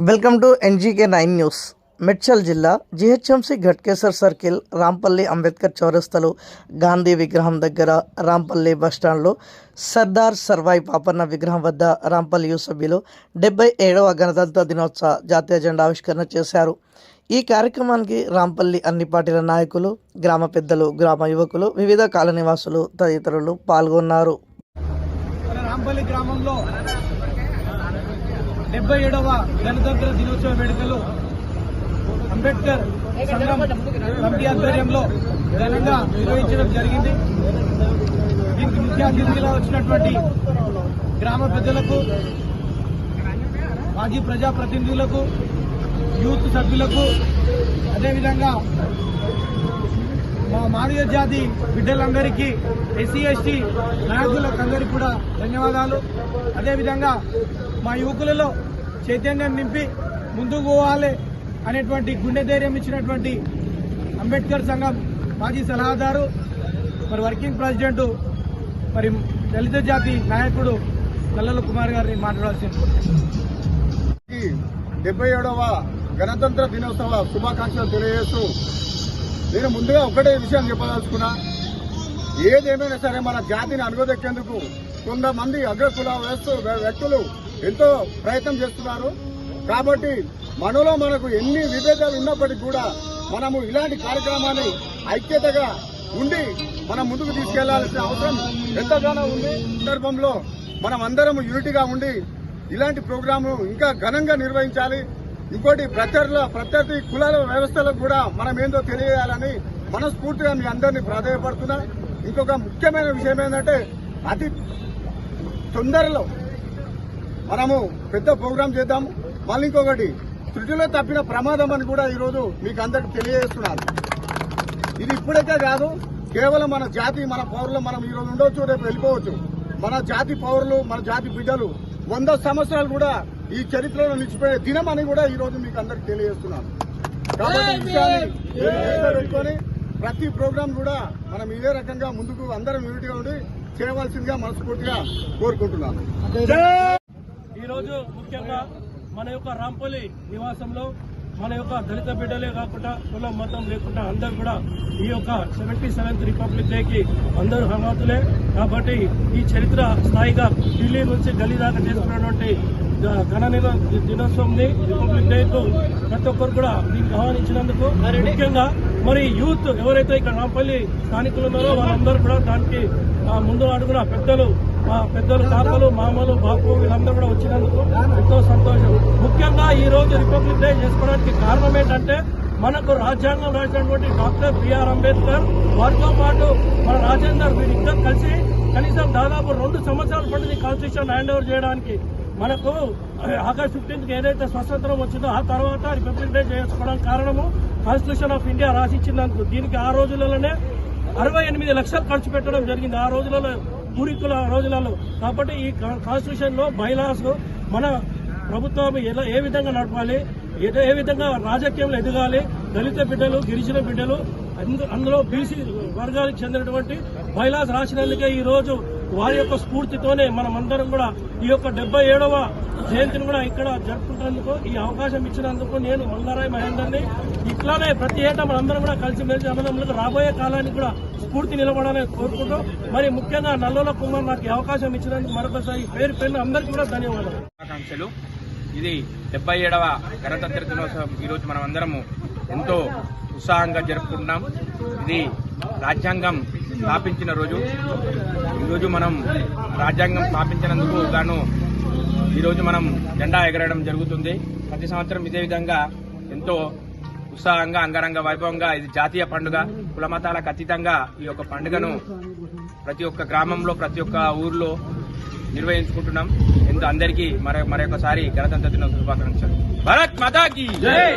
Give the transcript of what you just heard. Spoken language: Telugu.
Welcome to NGK 9 news. Medchal జిల్లా జీహెచ్ఎంసీ ఘట్కేసర్ సర్కిల్, రాంపల్లి అంబేద్కర్ చౌరస్తలో, గాంధీ విగ్రహం దగ్గర, రాంపల్లి బస్టాండ్లో, సర్దార్ సర్వాయి పాపన్న విగ్రహం వద్ద రాంపల్లి సభ్యులు 77వ గణతంత్ర దినోత్సవ జాతీయ జెండా ఆవిష్కరణ చేశారు. ఈ కార్యక్రమానికి రాంపల్లి అన్ని పార్టీల నాయకులు, గ్రామ పెద్దలు, గ్రామ యువకులు, వివిధ కాలనీవాసులు తదితరులు పాల్గొన్నారు. రాంపల్లి గ్రామంలో 77వ గణతంత్ర దినోత్సవ వేడుకలు అంబేద్కర్ సంఘం కమిటీ ఆధ్వర్యంలో ఘనంగా నిర్వహించడం జరిగింది. దీనికి ముఖ్య అతిథిగా వచ్చినటువంటి గ్రామ పెద్దలకు, మాజీ ప్రజాప్రతినిధులకు, యూత్ సభ్యులకు, అదేవిధంగా మా మాదిగ జాతి బిడ్డలందరికీ, ఎస్సీ ఎస్టీ నాయకులకు అందరికీ కూడా ధన్యవాదాలు. అదేవిధంగా మా యువకులలో చైతన్యం నింపి ముందుకు పోవాలి అనేటువంటి గుండె ధైర్యం ఇచ్చినటువంటి అంబేద్కర్ సంఘం మాజీ సలహాదారు, మరి వర్కింగ్ ప్రెసిడెంట్, మరి దళిత జాతి నాయకుడు కల్లల కుమార్ గారిని మాట్లాడాల్సింది. 77వ గణతంత్ర దినోత్సవ శుభాకాంక్షలు తెలియజేస్తూ నేను ముందుగా ఒకటే విషయం చెప్పదలుచుకున్నా. ఏదేమైనా సరే మన జాతిని అనుగదెక్కేందుకు కొంతమంది అగ్రకుల వ్యక్తులు ఎంతో ప్రయత్నం చేస్తున్నారు. కాబట్టి మనలో మనకు ఎన్ని విభేదాలు ఉన్నప్పటికీ కూడా మనము ఇలాంటి కార్యక్రమాన్ని ఐక్యతగా ఉండి మనం ముందుకు తీసుకెళ్లాల్సిన అవసరం ఎంతగానో ఉంది. సందర్భంలో మనం అందరం యూనిటీగా ఉండి ఇలాంటి ప్రోగ్రాము ఇంకా ఘనంగా నిర్వహించాలి. ఇంకోటి ప్రత్యర్థి కులాల వ్యవస్థలకు కూడా మనం ఏందో తెలియజేయాలని మనస్ఫూర్తిగా మీ అందరినీ ప్రాధాన్యపడుతున్నా. ఇంకొక ముఖ్యమైన విషయం ఏంటంటే అతి తొందరలో మనము పెద్ద ప్రోగ్రాం చేద్దాము. మళ్ళీ ఇంకొకటి, త్రుటిలో తప్పిన ప్రమాదం అని కూడా ఈరోజు మీకు అందరికి తెలియజేస్తున్నాను. ఇది ఇప్పుడైతే కాదు, కేవలం మన జాతి, మన పౌరులు మనం ఈరోజు ఉండవచ్చు, రేపు వెళ్ళిపోవచ్చు. మన జాతి పౌరులు, మన జాతి బిడ్డలు 100 సంవత్సరాలు కూడా ఈ చరిత్రలో నిలిచిపోయే దినం అని కూడా ఈరోజు మీకు అందరికి తెలియజేస్తున్నాను. కాబట్టి ఈ విషయాన్ని పెట్టుకొని ప్రతి ప్రోగ్రాం కూడా మనం ఇదే రకంగా ముందుకు అందరం యూనిట్గా ఉండి చేయవలసిందిగా మనస్ఫూర్తిగా కోరుకుంటున్నాను. ఈరోజు ముఖ్యంగా మన యొక్క రాంపల్లి నివాసంలో మన యొక్క దళిత బిడ్డలే కాకుండా కులం మతం లేకుండా అందరూ కూడా ఈ యొక్క 77th రిపబ్లిక్ డేకి అందరూ హమాతులే. కాబట్టి ఈ చరిత్ర స్థాయిగా ఢిల్లీ నుంచి గల్లీ దాకా చేసుకున్నటువంటి దినోత్సవం రిపబ్లిక్ డేకు ప్రతి ఒక్కరు కూడా దీనికి ఆహ్వానించినందుకు, ముఖ్యంగా మరి యూత్ ఎవరైతే ఇక్కడ రాంపల్లి స్థానికులు ఉన్నారో వాళ్ళందరూ కూడా దానికి ముందు అడుగున పెద్దలు తాతలు, మామలు, బాపు వీళ్ళందరూ కూడా వచ్చినందుకు ఎంతో సంతోషం. ముఖ్యంగా ఈ రోజు రిపబ్లిక్ డే చేసుకోవడానికి కారణం ఏంటంటే మనకు రాజ్యాంగం రాసినటువంటి డాక్టర్ బిఆర్ అంబేద్కర్, వారితో పాటు మన రాజేందర్, వీరిద్దరు కలిసి కనీసం దాదాపు 2 సంవత్సరాల పడింది కాన్స్టిట్యూషన్ హ్యాండ్ ఓవర్ చేయడానికి. మనకు ఆగస్టు 15కి ఏదైతే స్వతంత్రం వచ్చిందో ఆ తర్వాత రిపబ్లిక్ డే చేసుకోవడానికి కారణము కాన్స్టిట్యూషన్ ఆఫ్ ఇండియా రాసిచ్చినందుకు. దీనికి ఆ రోజులలోనే 68 లక్షలు ఖర్చు పెట్టడం జరిగింది, ఆ రోజులలో, పూర్వీకుల రోజులలో. కాబట్టి ఈ కాన్స్టిట్యూషన్ లో బైలాస్ మన ప్రభుత్వం ఏ విధంగా నడపాలి, ఏ విధంగా రాజకీయంలో ఎదగాలి, దళిత బిడ్డలు, గిరిజన బిడ్డలు, అందులో బీసీ వర్గాలకు చెందినటువంటి బైలాస్ రాసినందుకే ఈ రోజు వారి యొక్క స్ఫూర్తితోనే మనమందరం కూడా ఈ యొక్క 77వ జయంతిని కూడా ఇక్కడ జరుపుకుంటున్నందుకు, ఈ అవకాశం ఇచ్చినందుకు నేను మంగారాయ్ మహేందర్ని ఇట్లానే ప్రతి ఏటా మనందరం కూడా కలిసిమెలిసి అన్నదమ్ములకు రాబోయే కాలానికి కూడా స్ఫూర్తి నిలబడాలని కోరుకుంటూ, మరి ముఖ్యంగా నల్లోల కుమార్ నాకు ఈ అవకాశం ఇచ్చినందుకు మరొకసారి పేరు అందరికీ కూడా ధన్యవాదాలు. ఇది 77వ గణతంత్ర దినోత్సవం ఈరోజు మనం అందరము ఎంతో ఉత్సాహంగా జరుపుకుంటున్నాం. ఇది రాజ్యాంగం స్థాపించిన రోజు. ఈరోజు మనం రాజ్యాంగం స్థాపించినందుకు గాను ఈరోజు మనం జెండా ఎగరడం జరుగుతుంది. ప్రతి సంవత్సరం ఇదే విధంగా ఎంతో ఉత్సాహంగా, అంగరంగ వైభవంగా, ఇది జాతీయ పండుగ, కులమతాలకు అతీతంగా ఈ యొక్క పండుగను ప్రతి ఒక్క గ్రామంలో, ప్రతి ఒక్క ఊర్లో నిర్వహించుకుంటున్నాం. అందరికీ మరొకసారి గణతంత్ర దినోత్సవ శుభాకాంక్షలు. భారత్ మాతా కీ జై.